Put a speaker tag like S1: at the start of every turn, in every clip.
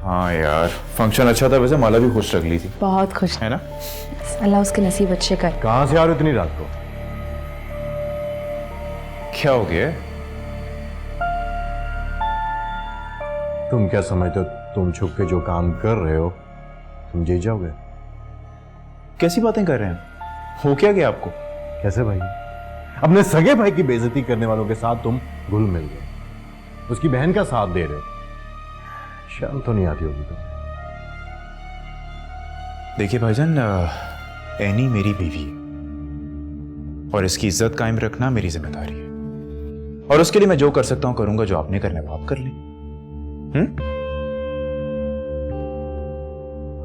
S1: हाँ यार, फंक्शन अच्छा था वैसे, माला भी खुश लग ली थी।
S2: बहुत खुश
S1: है ना?
S2: अल्लाह उसके नसीब अच्छे कर।
S3: कहां से आ रहे हो इतनी रात को?
S1: क्या हो गया?
S3: तुम क्या समझते हो तुम छुप के जो काम कर रहे हो तुम जीत जाओगे?
S1: कैसी बातें कर रहे हैं? हो क्या गया आपको?
S3: कैसे भाई? अपने सगे भाई की बेइज्जती करने वालों के साथ तुम घुल मिल गए, उसकी बहन का साथ दे रहे हो। शर्म तो नहीं आती होगी तुम्हें?
S1: देखिए भाईजान, एनी मेरी बीवी है और इसकी इज्जत कायम रखना मेरी जिम्मेदारी है, और उसके लिए मैं जो कर सकता हूं करूंगा। जो आपने करना है वो आप कर लें।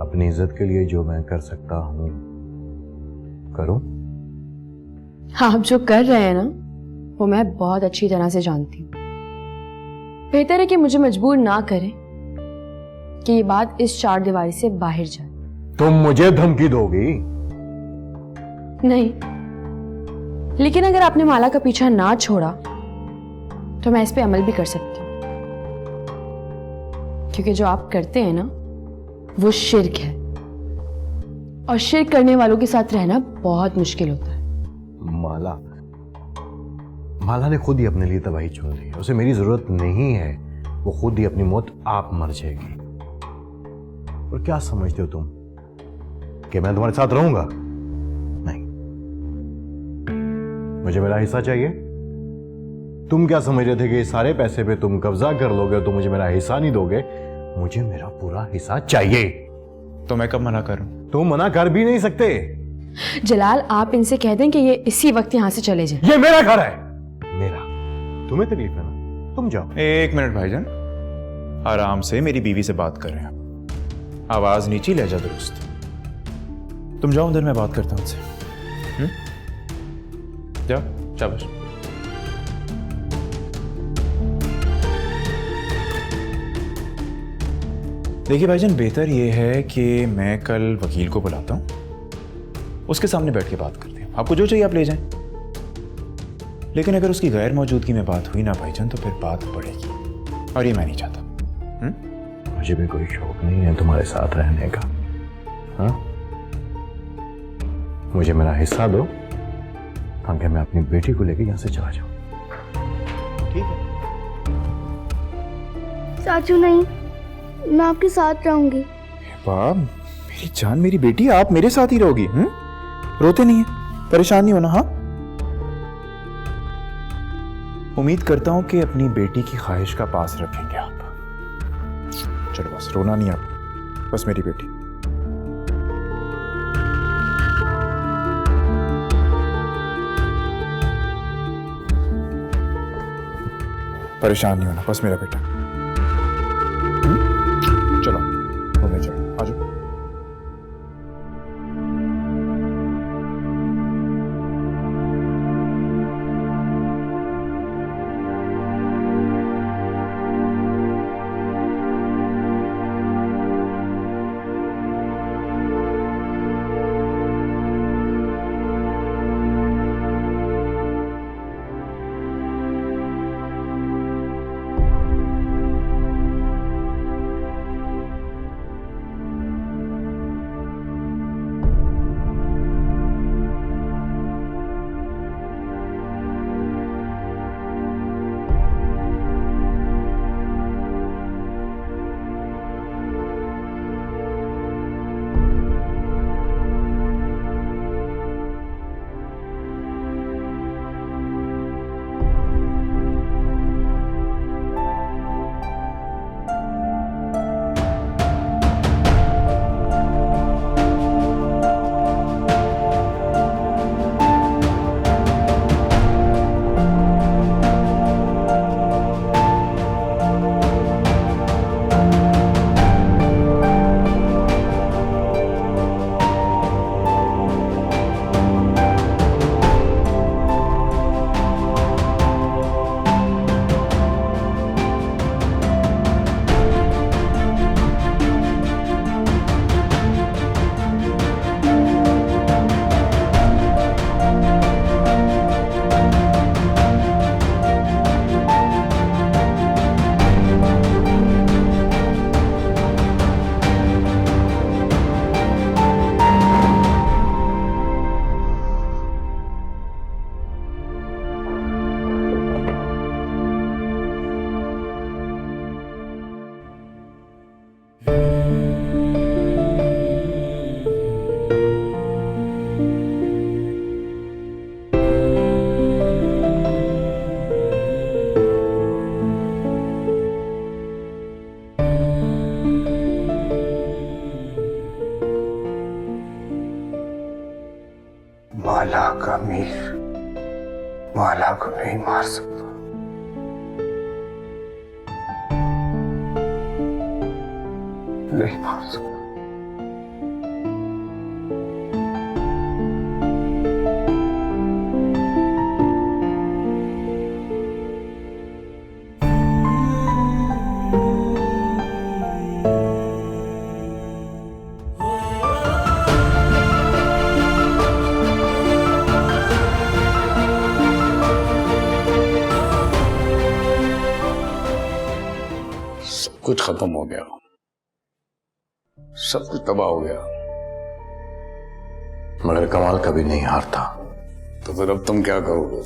S3: अपनी इज्जत के लिए जो मैं कर सकता हूं करूं?
S2: हाँ, आप जो कर रहे हैं ना वो मैं बहुत अच्छी तरह से जानती हूँ। बेहतर है कि मुझे मजबूर ना करें कि ये बात इस चार दीवारी से बाहर जाए।
S3: तुम मुझे धमकी दोगी?
S2: नहीं, लेकिन अगर आपने माला का पीछा ना छोड़ा तो मैं इस पे अमल भी कर सकती हूँ, क्योंकि जो आप करते हैं ना वो शिर्क है, और शिर्क करने वालों के साथ रहना बहुत मुश्किल होता है।
S3: माला ने खुद ही अपने लिए तबाही चुन ली है, उसे मेरी जरूरत नहीं है। वो खुद ही अपनी मौत आप मर जाएगी। और क्या समझते हो तुम कि मैं तुम्हारे साथ रहूंगा? नहीं, मुझे मेरा हिस्सा चाहिए। तुम क्या समझ रहे थे कि सारे पैसे पे तुम कब्जा कर लोगे तो मुझे मेरा हिस्सा नहीं दोगे? मुझे मेरा पूरा हिस्सा चाहिए।
S1: तो मैं कब मना करूं?
S3: तुम मना कर भी नहीं सकते।
S2: जलाल, आप इनसे कह दें कि ये इसी वक्त यहां से चले जाए।
S3: ये मेरा घर है, मेरा। तुम्हें तकलीफ है ना, तुम जाओ।
S1: एक मिनट भाईजान, आराम से मेरी बीवी से बात कर रहे हैं। आवाज नीची, लहजा दुरुस्त। तुम जाओ उधर, मैं बात करता हूं उनसे। जाओ, शाबाश। देखिए भाईजान, बेहतर यह है कि मैं कल वकील को बुलाता हूं, उसके सामने बैठ के बात करते हैं। आपको जो चाहिए आप ले जाएं, लेकिन अगर उसकी गैर मौजूदगी में बात हुई ना भाईजान तो फिर बात बढ़ेगी, और ये मैं नहीं चाहता।
S3: मुझे भी कोई शौक नहीं है तुम्हारे साथ रहने का। हाँ, मुझे मेरा हिस्सा दो ताकि मैं अपनी बेटी को लेकर यहां से चला जाऊं।
S1: ठीक है।
S4: चाचू नहीं, मैं आपके साथ रहूंगी।
S1: वाह मेरी जान, मेरी बेटी, आप मेरे साथ ही रहोगी। रोते नहीं है, परेशान नहीं होना। हाँ, उम्मीद करता हूं कि अपनी बेटी की ख्वाहिश का पास रखेंगे आप। चलो बस, रोना नहीं आप, बस मेरी बेटी। परेशान नहीं होना, बस मेरा बेटा। चलो घूमने चलो, आ जाओ।
S5: का मीर माला को नहीं मार सकता। नहीं मार सकता।
S6: सब कुछ खत्म हो गया, सब कुछ तबाह हो गया।
S3: मगर कमाल कभी नहीं हारता।
S6: तो फिर अब तुम क्या करोगे?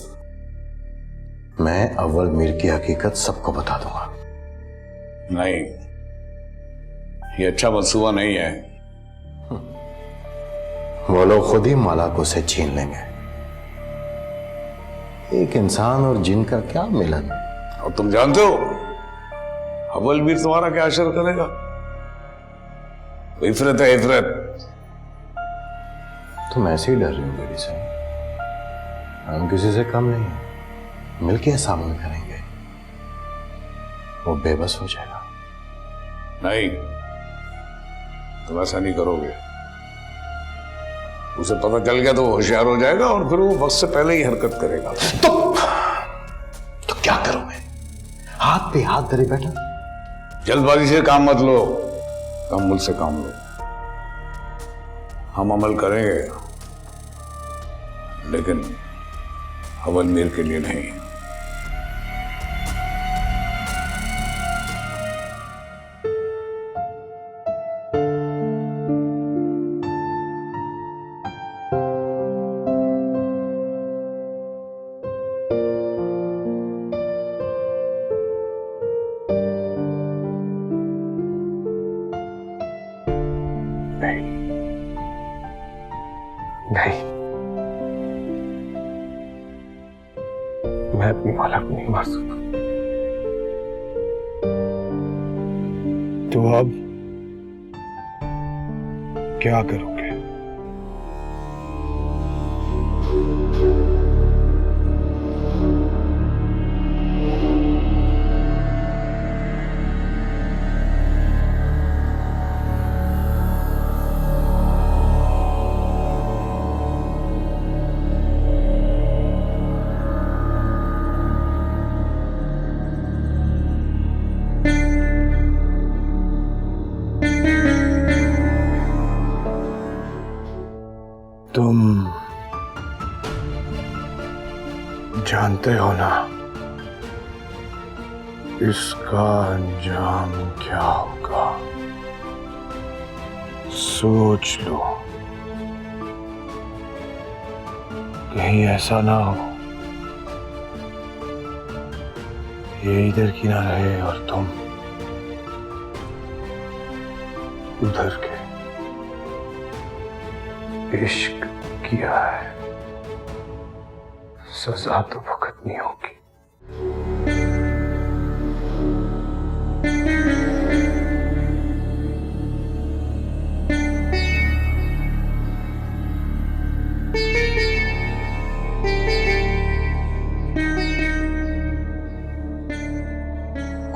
S3: मैं अव्वल मीर की हकीकत सबको बता दूंगा।
S6: नहीं, ये अच्छा मंसूबा नहीं है।
S3: वो लोग खुद ही माला को से छीन लेंगे। एक इंसान और जिन का क्या मिलन।
S6: और तुम जानते हो अव्वल मीर तुम्हारा क्या असर करेगा? इफरत है इफरत।
S3: तुम ऐसे ही डर रहे हो मेरी से। हम किसी से कम नहीं है, मिलके सामना करेंगे। वो बेबस हो जाएगा।
S6: नहीं, तुम ऐसा नहीं करोगे। उसे पता चल गया तो वो होशियार हो जाएगा और फिर वो वक्त से पहले ही हरकत करेगा।
S3: तो क्या करूं मैं? हाथ पे हाथ धरे बैठा।
S6: जल्दबाजी से काम मत लो, तहम्मुल से काम लो। हम अमल करेंगे, लेकिन अव्वल मीर के लिए नहीं।
S5: नहीं, मैं अपनी माला को नहीं मार सकता। तो अब क्या करोगे? तुम जानते हो ना इसका अंजाम क्या होगा? सोच लो, कहीं ऐसा ना हो ये इधर की ना रहे और तुम उधर के। इश्क किया है, सजा तो भुगतनी होगी।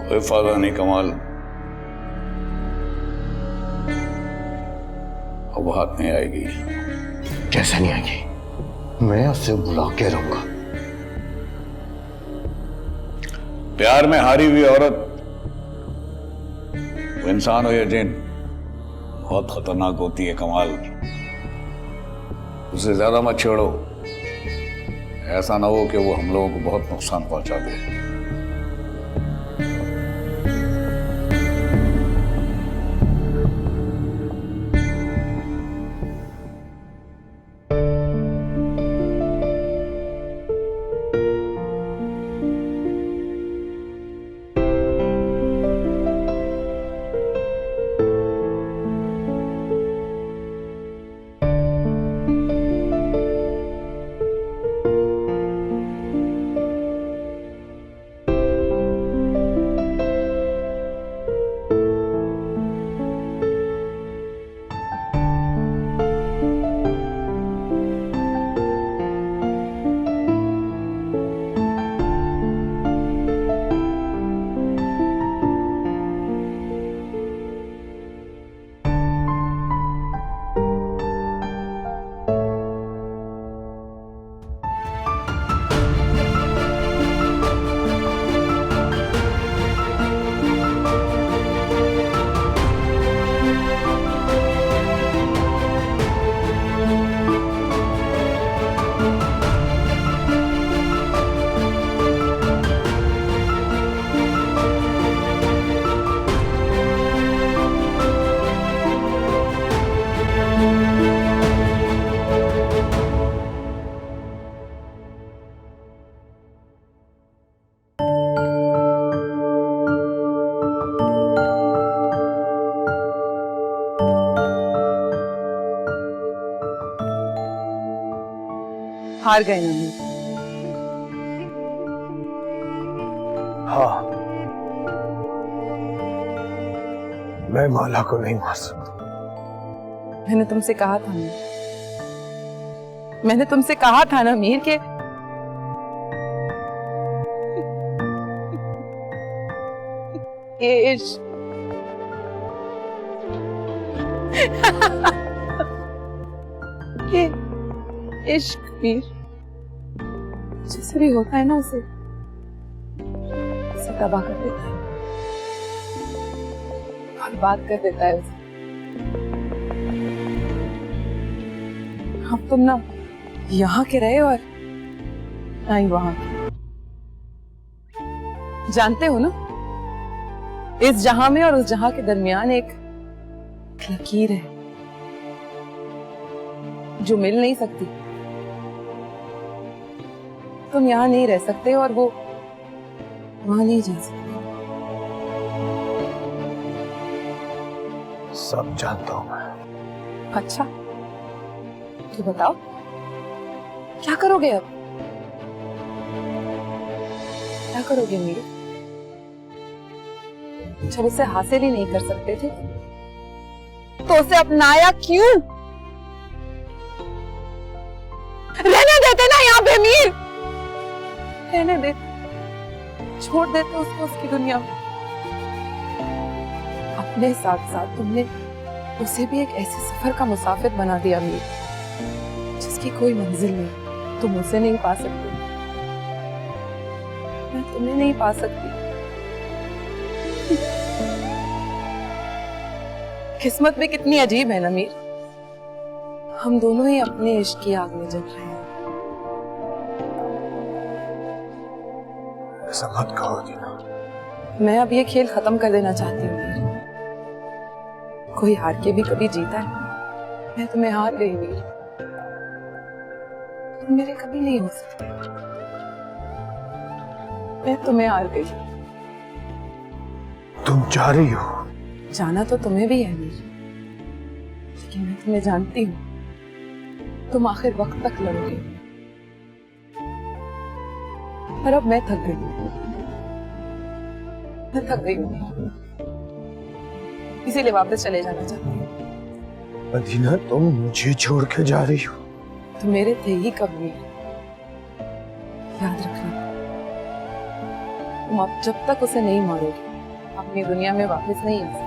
S6: कोई फायदा नहीं कमाल, अब हाथ नहीं आएगी।
S3: कैसे नहीं आएगी? मैं उसे बुला के रहूंगा।
S6: प्यार में हारी हुई औरत, वो इंसान हो या जिन, बहुत खतरनाक होती है कमाल। उसे ज्यादा मत छेड़ो, ऐसा ना हो कि वो हम लोगों को बहुत नुकसान पहुंचा दे।
S7: हार गए ना मीर।
S5: हाँ, मैं माला को नहीं मार सकता।
S7: मैंने तुमसे कहा था मीर, मैंने तुमसे कहा था ना मीर के ये इश्क ये इश्क मीर जैसे भी होता है ना उसे तबाह कर देता है, बर्बाद कर देता है उसे। अब तुम ना यहाँ के रहे और ना ही वहां के। जानते हो ना, इस जहां में और उस जहां के दरमियान एक लकीर है जो मिल नहीं सकती। तुम यहाँ नहीं रह सकते और वो वहां नहीं जा सकते।
S5: सब जानता हूं मैं।
S7: अच्छा, तो बताओ क्या करोगे अब? क्या करोगे मीर? जब उसे हासिल ही नहीं कर सकते थे तो उसे अपनाया क्यों? रहने देते ना यहाँ पे मीर, रहने देते, छोड़ देते उसको उसकी दुनिया में। अपने साथ साथ तुमने उसे भी एक ऐसे सफर का मुसाफिर बना दिया मीर जिसकी कोई मंजिल नहीं। तुम उसे नहीं पा सकती, मैं तुम्हें नहीं पा सकती। किस्मत भी कितनी अजीब है ना मीर, हम दोनों ही अपने इश्क की आग में जल रहे हैं।
S5: ऐसा मत कहो दीना।
S7: मैं अब ये खेल खत्म कर देना चाहती हूँ मीर। कोई हार के भी कभी जीता है, मैं तुम्हें हार गई मीर, तुम मेरे कभी नहीं हो सकते। मैं तुम्हें हार गई।
S5: तुम जा रही हो?
S7: जाना तो तुम्हें भी है मीर, लेकिन मैं तुम्हें जानती हूँ, तुम आखिर वक्त तक लड़ोगे। पर अब मैं थक गई, मैं थक गई हूँ, इसीलिए वापस चले जाना चाहती हूँ।
S5: अदीना, तुम मुझे छोड़ के जा रही हो?
S7: तुम मेरे थे ही कब मीर, याद रखना। तुम अब जब तक उसे नहीं मारोगे अपनी दुनिया में वापस नहीं आ सकते।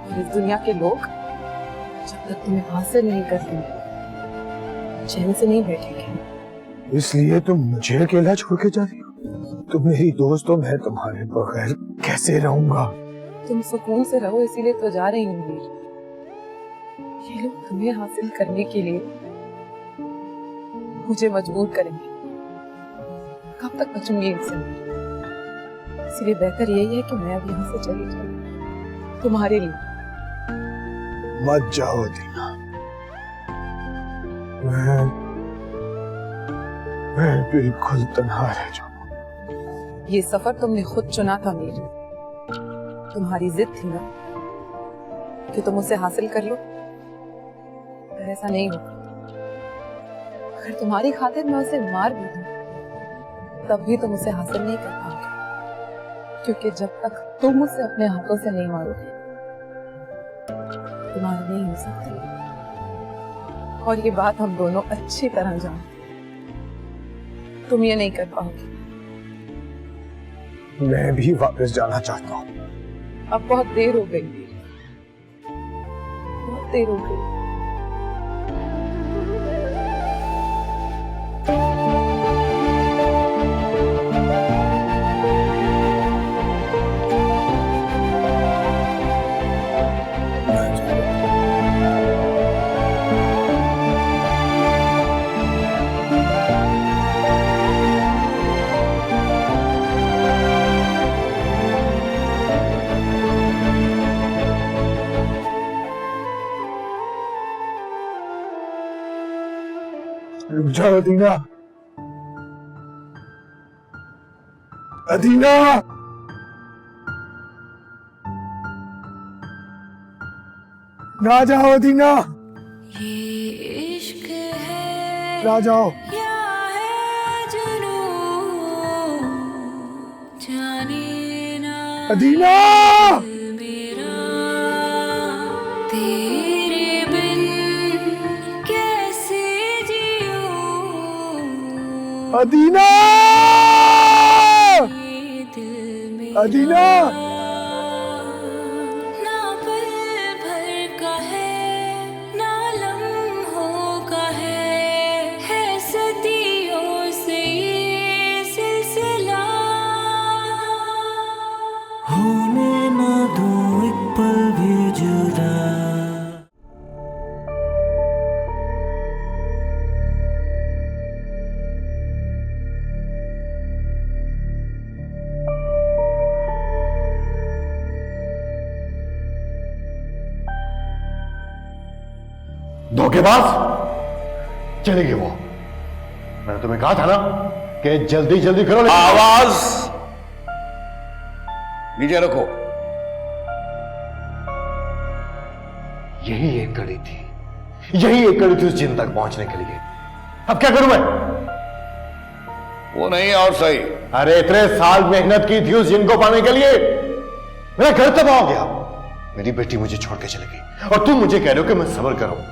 S7: और इस दुनिया के लोग जब तक तुम्हें हासिल नहीं कर लेंगे चैन से नहीं बैठेंगे।
S5: इसलिए तुम मुझे अकेला छोड़ के जा रही हो? तुम मेरी दोस्त हो, मैं तुम्हारे बगैर कैसे रहूंगा?
S7: तुम सुकून से रहो इसीलिए तो जा रही हूँ मीर। ये लोग तुम्हें हासिल करने के लिए मुझे मजबूर करेंगे। कब तक बचूंगी इनसे? इसलिए बेहतर यही है कि मैं अब यहाँ से चली जाऊँ तुम्हारे लिए।
S5: मत जाओ दीना, मैं बिल्कुल तन्हा रह जाऊंगा।
S7: ये सफर तुमने खुद चुना था मीर, तुम्हारी जिद थी ना कि तुम उसे हासिल कर लो, पर ऐसा नहीं होगा। अगर तुम्हारी खातिर मैं उसे मार भी दूं तब भी तुम उसे हासिल नहीं कर पाओगे, क्योंकि जब तक तुम उसे अपने हाथों से नहीं मारोगे तुम्हारा नहीं हो सकती। और ये बात हम दोनों अच्छी तरह जानते हैं, तुम ये नहीं कर पाओगे।
S5: मैं भी वापस जाना चाहता हूँ।
S7: अब बहुत देर हो गई, बहुत देर हो गई।
S5: रुक जाओ अदीना, अदीना, ना जाओ अदीना।
S8: ये इश्क है
S5: आ जाओ। अदीना! अदीना! अदीना!
S3: धोखेबाज चली गई वो। मैंने तुम्हें कहा था ना कि जल्दी जल्दी करो।
S6: आवाज नीचे रखो।
S3: यही एक कड़ी थी, यही एक कड़ी थी उस जिन तक पहुंचने के लिए। अब क्या करूं मैं?
S6: वो नहीं और सही।
S3: अरे इतने साल मेहनत की थी उस जिन को पाने के लिए, मेरा घर तबाह हो गया। मेरी बेटी मुझे छोड़ के चली गई और तुम मुझे कह रहे हो कि मैं सब्र करूं।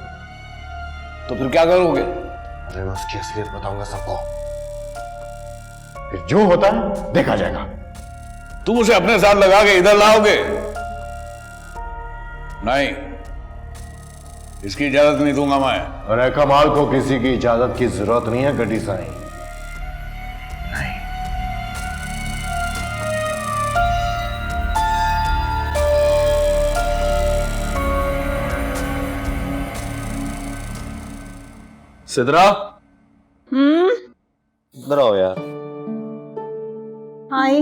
S6: तो फिर क्या करोगे?
S3: अरे मैं उसकी असलियत बताऊंगा सबको, फिर जो होता है देखा जाएगा।
S6: तुम उसे अपने साथ लगा के इधर लाओगे? नहीं, इसकी इजाजत नहीं दूंगा मैं।
S3: अरे कमाल को किसी की इजाजत की जरूरत नहीं है गड्डी साईं।
S8: सिद्रा, इधर आओ यार।
S9: हाय।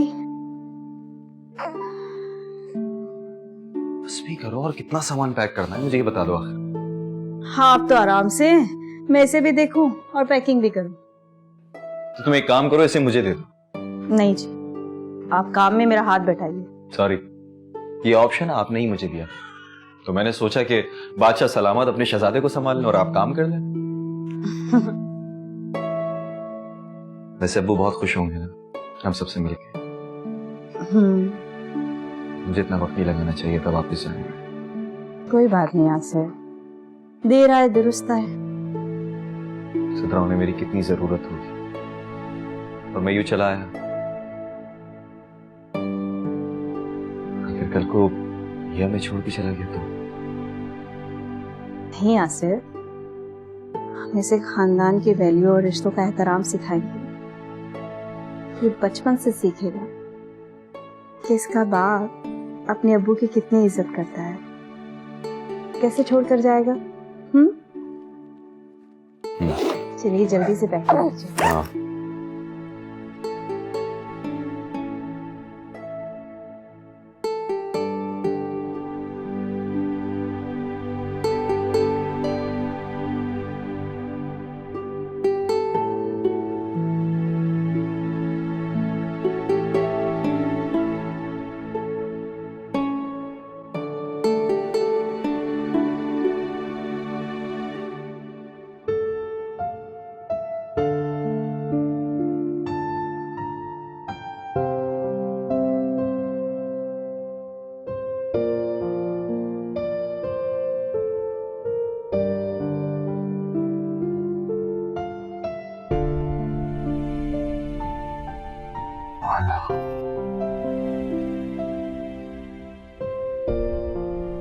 S8: बस भी करो, और कितना सामान पैक करना है मुझे ये बता दो आखिर।
S9: हाँ आप तो आराम से, मैं इसे भी देखूं और पैकिंग भी करूं।
S8: तो तुम एक काम करो, इसे मुझे दे दो।
S9: नहीं जी, आप काम में मेरा हाथ बैठाइए।
S8: सॉरी, ये ऑप्शन आपने ही मुझे दिया, तो मैंने सोचा कि बादशाह सलामत अपने शहजादे को संभाल लें और आप काम कर लें। वैसे अब्बू बहुत खुश होंगे ना हम सबसे मिलके। मुझे इतना वक्त नहीं लगाना चाहिए था वापस आने में।
S9: कोई बात नहीं आसिर, देर आए दुरुस्त आए।
S8: सिद्रा, उन्हें मेरी कितनी जरूरत होगी और मैं यूं चला आया। अगर कल को यह मैं छोड़ के चला गया तो?
S9: नहीं आसिर, हम इसे खानदान की वैल्यू और रिश्तों का एहतराम सिखाएंगे। ये बचपन से सीखेगा कि इसका बाप अपने अब्बू की कितनी इज्जत करता है, कैसे छोड़कर जाएगा। चलिए जल्दी से पैक कर लीजिए।
S8: हाँ।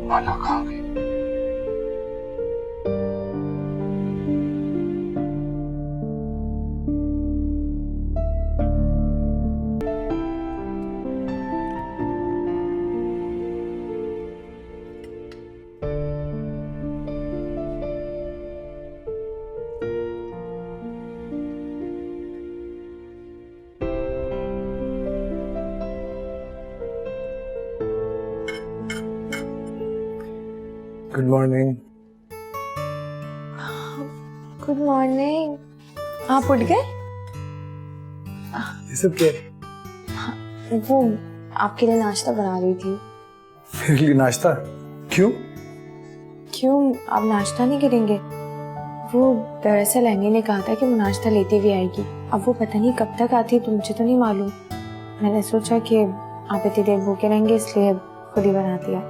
S3: माला खा गई।
S5: Good morning.
S2: Good morning. आप उठ गए?
S5: ये सब क्या?
S2: वो आपके लिए नाश्ता बना रही थी।
S5: मेरे लिए नाश्ता? क्यों?
S2: क्यों, आप नाश्ता नहीं करेंगे? वो दरअसल एनी ने कहा था कि वो नाश्ता लेती भी आएगी। अब वो पता नहीं कब तक आती है, तो मुझे तो नहीं मालूम। मैंने सोचा कि आप इतनी देर भूखे रहेंगे, इसलिए खुद ही बना दिया।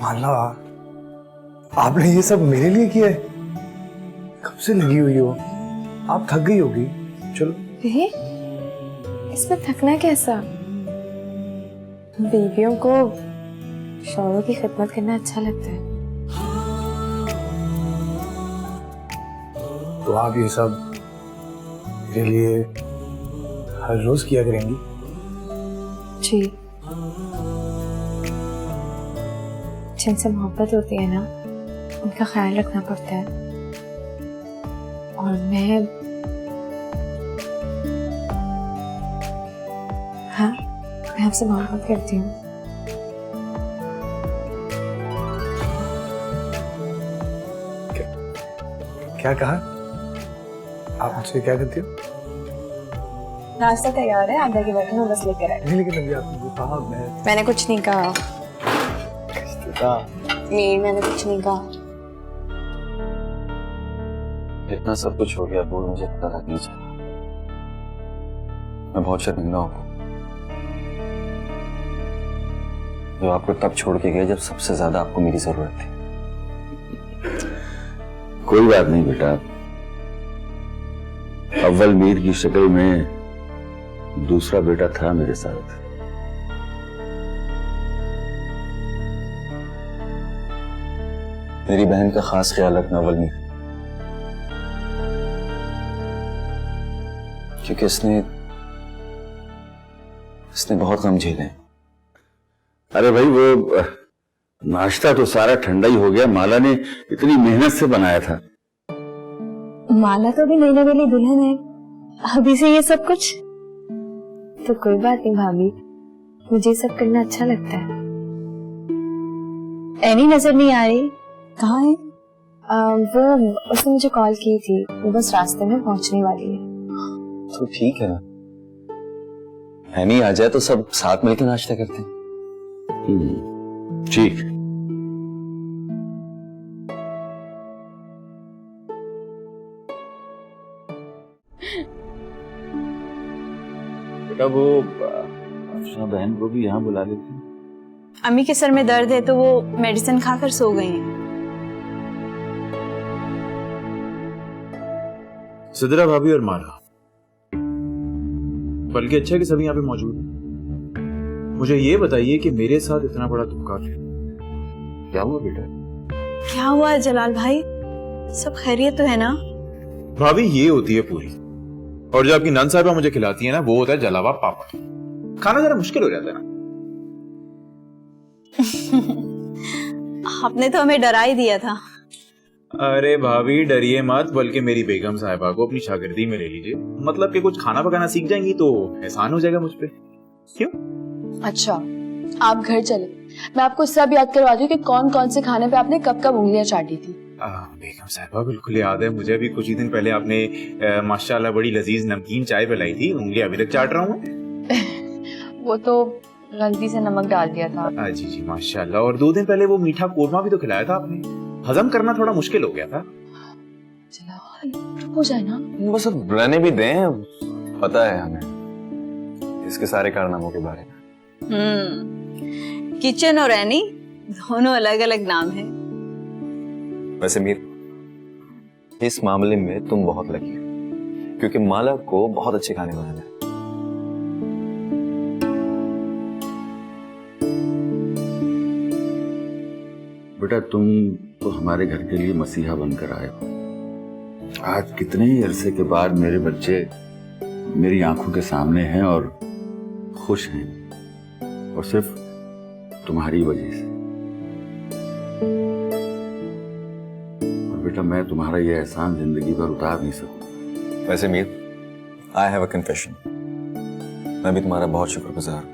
S5: माला, आपने ये सब मेरे लिए किया है? कब से लगी हुई हो? आप थक गई होगी, चलो।
S2: इसमें थकना कैसा? बीवियों को शौहरों की खिदमत करना अच्छा लगता है।
S5: तो आप ये सब मेरे लिए हर रोज किया करेंगी?
S2: जी, जिनसे मोहब्बत होती है ना, उनका ख्याल रखना पड़ता है। और मैं आपसे मोहब्बत करती हूँ।
S5: क्या कहा? आप मुझसे क्या करती हो?
S2: नाश्ता तैयार है, आधा के बर्तन में बस लेकर आए।
S5: नहीं, लेकिन अभी आपने जो कहा
S2: मैंने कुछ नहीं कहा। नहीं, मैंने कुछ नहीं कहा।
S8: इतना सब कुछ हो गया वो मुझे पता लगनी चाहिए। मैं बहुत शर्मिंदा हूँ जो आपको तब छोड़ के गए जब सबसे ज्यादा आपको मेरी जरूरत थी।
S6: कोई बात नहीं बेटा, अव्वल मीर की शक्ल में दूसरा बेटा था मेरे साथ।
S8: मेरी बहन का खास ख्याल रखना अव्वल मीर, क्योंकि इसने बहुत गम झेले।
S6: अरे भाई, वो नाश्ता तो सारा ठंडा ही हो गया। माला ने इतनी मेहनत से बनाया था।
S2: माला तो भी नई नवेली दुल्हन है, अभी से ये सब कुछ। तो कोई बात नहीं भाभी, मुझे सब करना अच्छा लगता है।
S9: एनी नजर नहीं आ रही, कहाँ है?
S2: वो उसने मुझे कॉल की थी, वो बस रास्ते में पहुंचने वाली है।
S8: तो ठीक है ना, हैनी आ जाए तो सब साथ मिलकर नाश्ता करते हैं।
S6: ठीक। बेटा, वो अफशा बहन को भी यहाँ बुला लेती।
S9: अम्मी के सर में दर्द है तो वो मेडिसिन खाकर सो गई हैं।
S1: सिद्रा भाभी और माला, बल्कि अच्छा कि सभी यहाँ पे मौजूद हैं। मुझे ये बताइए कि मेरे साथ इतना बड़ा धोखा क्या हुआ बेटा?
S9: क्या हुआ जलाल भाई, सब खैरियत तो है ना?
S1: भाभी, ये होती है पूरी, और जो आपकी नंद साहिबा मुझे खिलाती है ना, वो होता है जलावा पापड़। खाना जरा मुश्किल हो जाता है ना।
S9: आपने तो हमें डरा ही दिया था।
S1: अरे भाभी, डरिए मत, बल्कि मेरी बेगम साहिबा को अपनी शागिर्दी में ले लीजिए। मतलब कि कुछ खाना पकाना सीख जाएंगी तो एहसान हो जाएगा मुझ पे। क्यों?
S2: अच्छा, आप घर चले, मैं आपको सब याद करवा दूं कि कौन कौन से खाने पे आपने कब कब उंगलियां चाटी थी।
S1: बेगम साहिबा, बिल्कुल याद है मुझे। अभी कुछ ही दिन पहले आपने माशाल्लाह बड़ी लजीज नमकीन चाय पिलाई थी, उंगलियां अभी तक चाट रहा हूँ।
S2: वो तो गलती से नमक डाल दिया था।
S1: जी जी माशाल्लाह। और 2 दिन पहले वो मीठा कोरमा भी तो खिलाया था आपने, हजम करना थोड़ा मुश्किल हो गया था।
S2: चलो हो जाए ना,
S8: बस अब रहने भी दें, पता है हमें इसके सारे कारनामों के बारे में।
S9: किचन और एनी दोनों अलग अलग नाम है।
S8: वैसे मीर, इस मामले में तुम बहुत लकी हो, क्योंकि माला को बहुत अच्छे खाने बनाना है।
S6: बेटा, तुम तो हमारे घर के लिए मसीहा बनकर आए हो। आज कितने ही अरसे के बाद मेरे बच्चे मेरी आंखों के सामने हैं और खुश हैं, और सिर्फ तुम्हारी वजह से। और बेटा, मैं तुम्हारा ये एहसान जिंदगी भर उतार नहीं सकूं।
S8: वैसे Mir, I have a confession. मैं भी तुम्हारा बहुत शुक्रगुजार हूं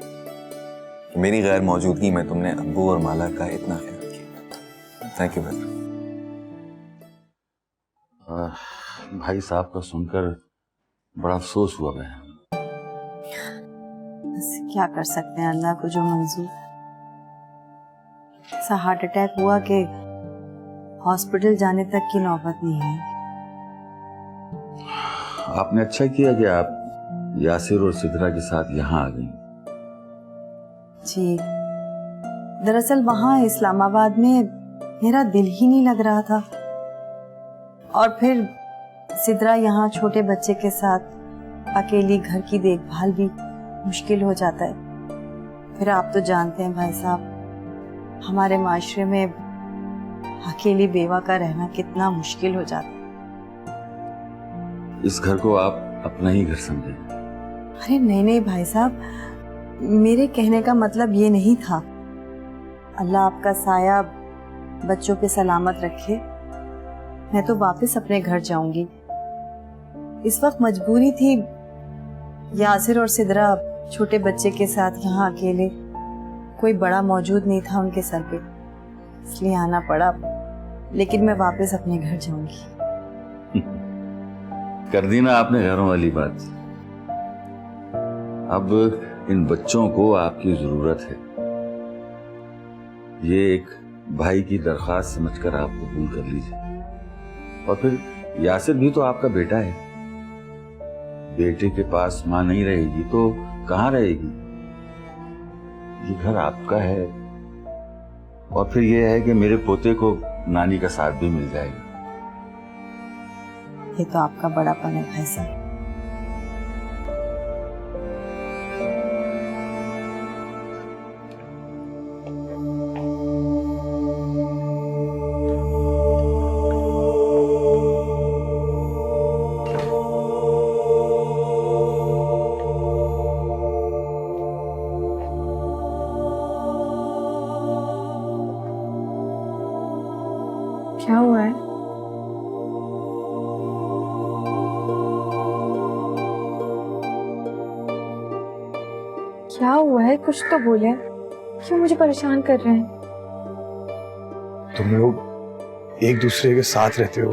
S8: कि मेरी गैर मौजूदगी में तुमने अब्बू और माला का इतना ख्याल किया। Thank you brother.
S6: भाई साहब का सुनकर बड़ा अफसोस हुआ बहन।
S9: क्या कर सकते हैं, अल्लाह को जो मंजूर। ऐसा हार्ट अटैक हुआ कि
S10: हॉस्पिटल जाने तक की नौबत नहीं है।
S6: आपने अच्छा किया कि आप यासिर और सिद्रा के साथ यहाँ आ गई।
S10: जी, दरअसल वहाँ इस्लामाबाद में मेरा दिल ही नहीं लग रहा था, और फिर सिद्रा यहाँ छोटे बच्चे के साथ अकेली घर की देखभाल भी मुश्किल हो जाता है। फिर आप तो जानते हैं भाई साहब, हमारे माशरे में अकेली बेवा का रहना कितना मुश्किल हो जाता है।
S6: इस घर को आप अपना ही घर समझे।
S10: अरे नहीं नहीं भाई साहब, मेरे कहने का मतलब ये नहीं था। अल्लाह आपका साया बच्चों पे सलामत रखे। मैं तो वापस अपने घर जाऊंगी। इस वक्त मजबूरी थी, यासिर और सिद्रा छोटे बच्चे के साथ यहाँ अकेले, कोई बड़ा मौजूद नहीं था उनके सर पे, इसलिए आना पड़ा। लेकिन मैं वापस अपने घर जाऊंगी।
S6: कर दी ना आपने घरों वाली बात। अब इन बच्चों को आपकी जरूरत है। ये एक भाई की दरखास्त समझकर आप कबूल कर लीजिए। और फिर यासिर भी तो आपका बेटा है। बेटे के पास माँ नहीं रहेगी तो कहाँ रहेगी? ये घर आपका है। और फिर ये है कि मेरे पोते को नानी का साथ भी मिल जाएगा।
S10: ये तो आपका बड़ापन है भाई साहब।
S2: क्या हुआ है? क्या हुआ है? कुछ तो बोले। क्यों मुझे परेशान कर रहे हैं?
S5: तुम लोग एक दूसरे के साथ रहते हो,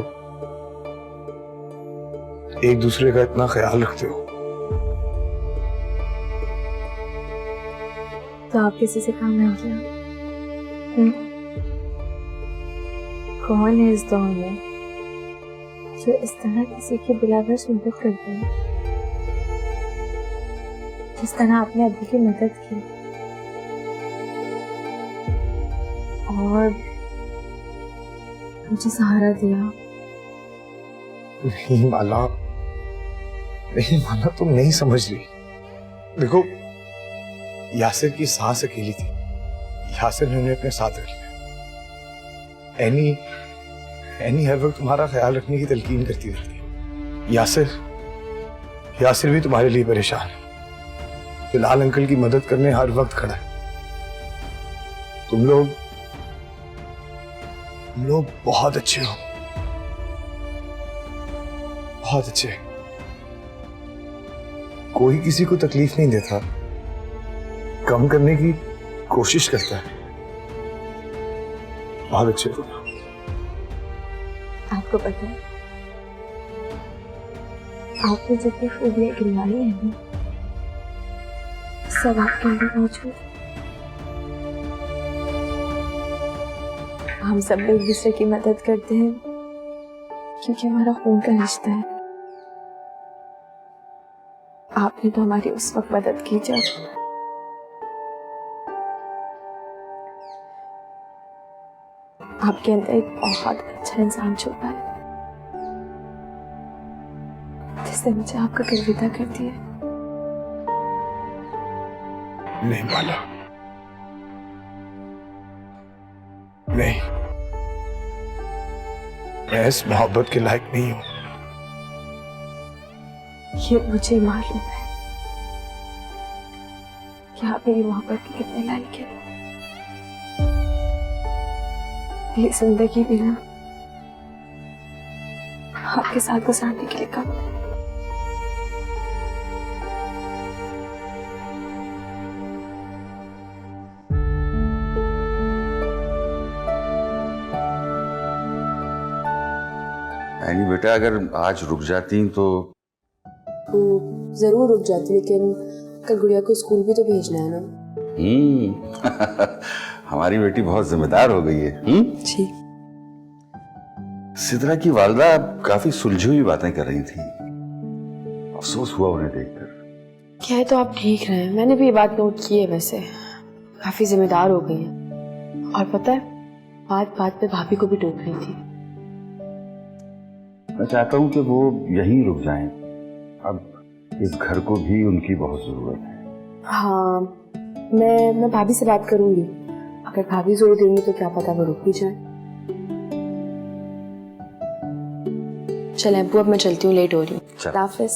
S5: एक दूसरे का इतना ख्याल रखते हो,
S2: तो आप किसी से काम नहीं किया? कौन है इस दौर में जो इस तरह किसी की बिलावज मदद करते हैं, जिस तरह आपने अभी की मदद की और मुझे सहारा दिया?
S5: नहीं माला, नहीं माला, तुम नहीं समझ रही। देखो, यासिर की सांस अकेली थी। यासिर ने उन्हें अपने साथ रख लिया। एनी हर वक्त तुम्हारा ख्याल रखने की तलकीन करती रहती है। यासिर भी तुम्हारे लिए परेशान है। फिलहाल अंकल की मदद करने हर वक्त खड़ा है। तुम लोग बहुत अच्छे हो, बहुत अच्छे। कोई किसी को तकलीफ नहीं देता, कम करने की कोशिश करता है। बहुत अच्छे हो।
S2: आपको पता है, आपने जितनी खूबियां गिनवाई है ना, सब आपके अंदर मौजूद है। हम सब एक दूसरे की मदद करते हैं क्योंकि हमारा खून का रिश्ता है। आपने तो हमारी उस वक्त मदद की जब आपके अंदर एक बहुत अच्छा इंसान छुपा है, जिसने मुझे आपका अलविदा कर दिया।
S5: नहीं माला, नहीं, मैं इस मोहब्बत के लायक नहीं हूं।
S2: ये मुझे मालूम है कि आप मेरी मोहब्बत के कितने लायक हैं। ये जिंदगी भी ना आपके साथ गुजारने के लिए कम है।
S6: यानी बेटा, अगर आज रुक जाती तो
S2: जरूर रुक जाती, लेकिन कल गुड़िया को स्कूल भी तो भेजना है ना।
S6: हमारी बेटी बहुत जिम्मेदार हो गई है।
S2: जी।
S6: सिद्रा की वालदा काफी सुलझी हुई बातें कर रही थी। अफसोस हुआ उन्हें देखकर।
S2: कह तो आप ठीक रहे हैं, मैंने भी ये बात नोट की है। वैसे काफी जिम्मेदार हो गई हैं, और पता है बात बात पे भाभी को भी टोक रही थी।
S6: मैं चाहता हूँ कि वो यहीं रुक जाएं। अब इस घर को भी उनकी बहुत जरूरत है।
S2: हाँ, मैं भाभी से बात करूंगी। अगर भाभी जोर देंगी तो क्या पता वो रुक भी जाए। चलें अब्बू, अब मैं चलती हूँ, लेट हो रही हूँ।
S6: चल।
S2: हाफिज।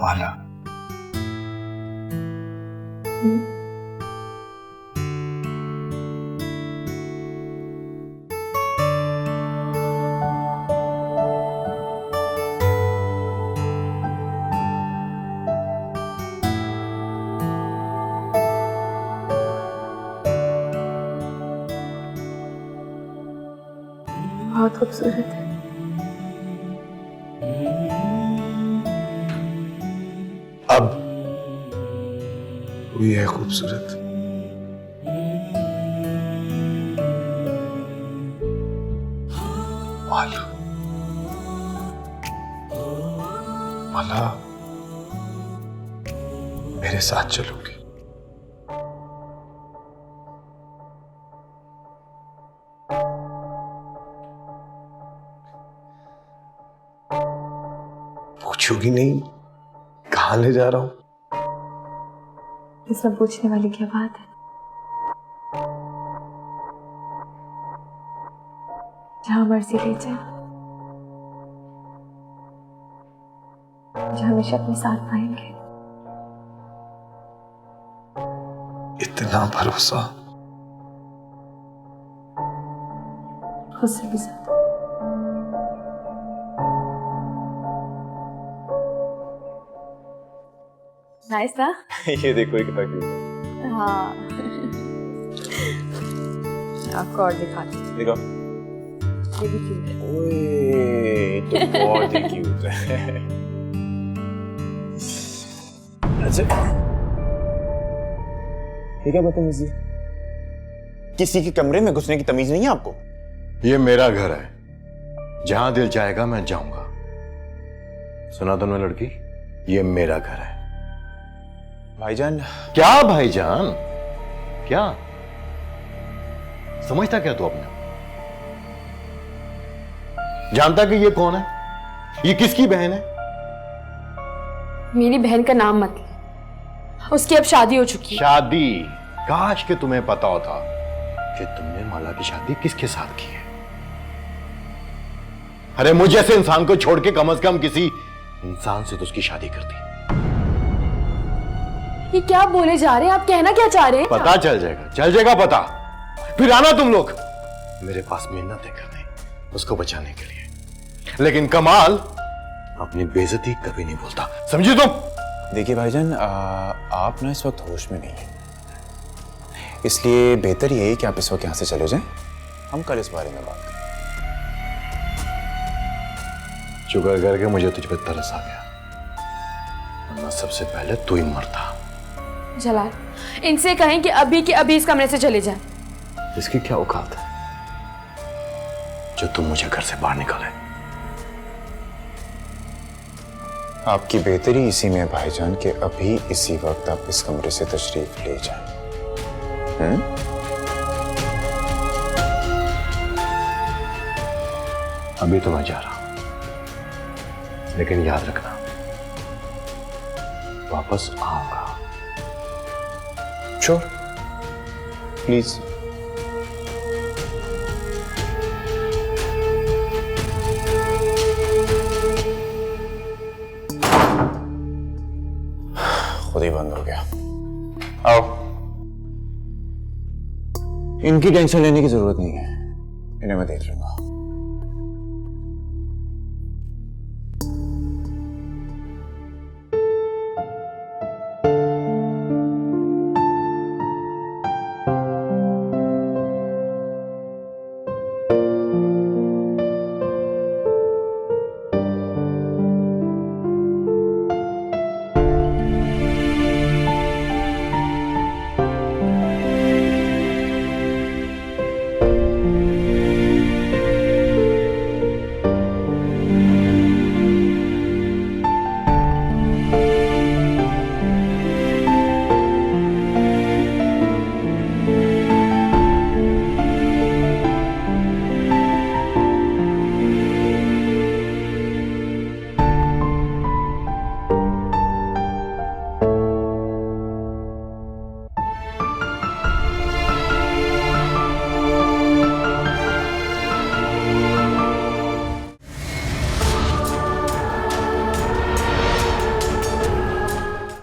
S5: माला,
S2: बहुत खूबसूरत है।
S5: अब हुई है खूबसूरत। माला, माला, मेरे साथ चलोगी? पूछोगी नहीं कहाँ ले जा रहा हूं?
S2: ये सब पूछने वाली क्या बात है? जहाँ मर्जी ले जाए, मुझे हमेशा अपने साथ पाएंगे।
S5: इतना भरोसा?
S2: खुद से भी ज्यादा। नाइस था।
S1: ये देखो ये कितना क्यूट है।
S2: हाँ। आपको और दिखाती हूँ।
S1: देखो
S2: ये भी क्यूट है।
S1: ओए, तो बहुत ही क्यूट है। अच्छा, ये क्या बदतमीजी? किसी के कमरे में घुसने की तमीज नहीं है आपको?
S3: ये मेरा घर है, जहां दिल चाहेगा मैं जाऊंगा। सुना तुमने लड़की, ये मेरा घर है।
S1: भाईजान।
S3: क्या भाईजान? क्या समझता क्या तू अपने? जानता कि ये कौन है? ये किसकी बहन है?
S2: मेरी बहन का नाम मत ले, उसकी अब शादी हो चुकी है।
S3: शादी? काश कि तुम्हें पता होता कि तुमने माला की शादी किसके साथ की है। अरे मुझ जैसे इंसान को छोड़ के कम से कम किसी इंसान से तो उसकी शादी करती।
S2: ये क्या बोले जा रहे हैं आप? कहना क्या चाह रहे हैं?
S3: पता चल जाएगा पता। फिर आना तुम लोग मेरे पास मिन्नतें करने उसको बचाने के लिए। लेकिन कमाल अपनी बेइज्जती कभी नहीं भूलता, समझे तुम?
S1: देखिए भाईजान, आप ना इस वक्त होश में नहीं है, इसलिए बेहतर यही कि आप इस वक्त यहां से चले जाएं। हम कल इस बारे में बात करें।
S3: शुक्र करके मुझे तुझ पे तरस आ गया, वरना सबसे पहले तू ही मरता।
S2: जलाल, इनसे कहें कि अभी के अभी इस कमरे से चले जाएं।
S3: इसकी क्या औकात है जो तुम मुझे घर से बाहर निकाले?
S1: आपकी बेहतरी इसी में भाईजान कि अभी इसी वक्त आप इस कमरे से तशरीफ ले जाएं।
S3: अभी तो मैं जा रहा हूं, लेकिन याद रखना वापस आऊंगा।
S1: Sure, please. खुद ही बंद हो गया। आओ, इनकी टेंशन लेने की जरूरत नहीं है, इन्हें मैं देख लूंगा।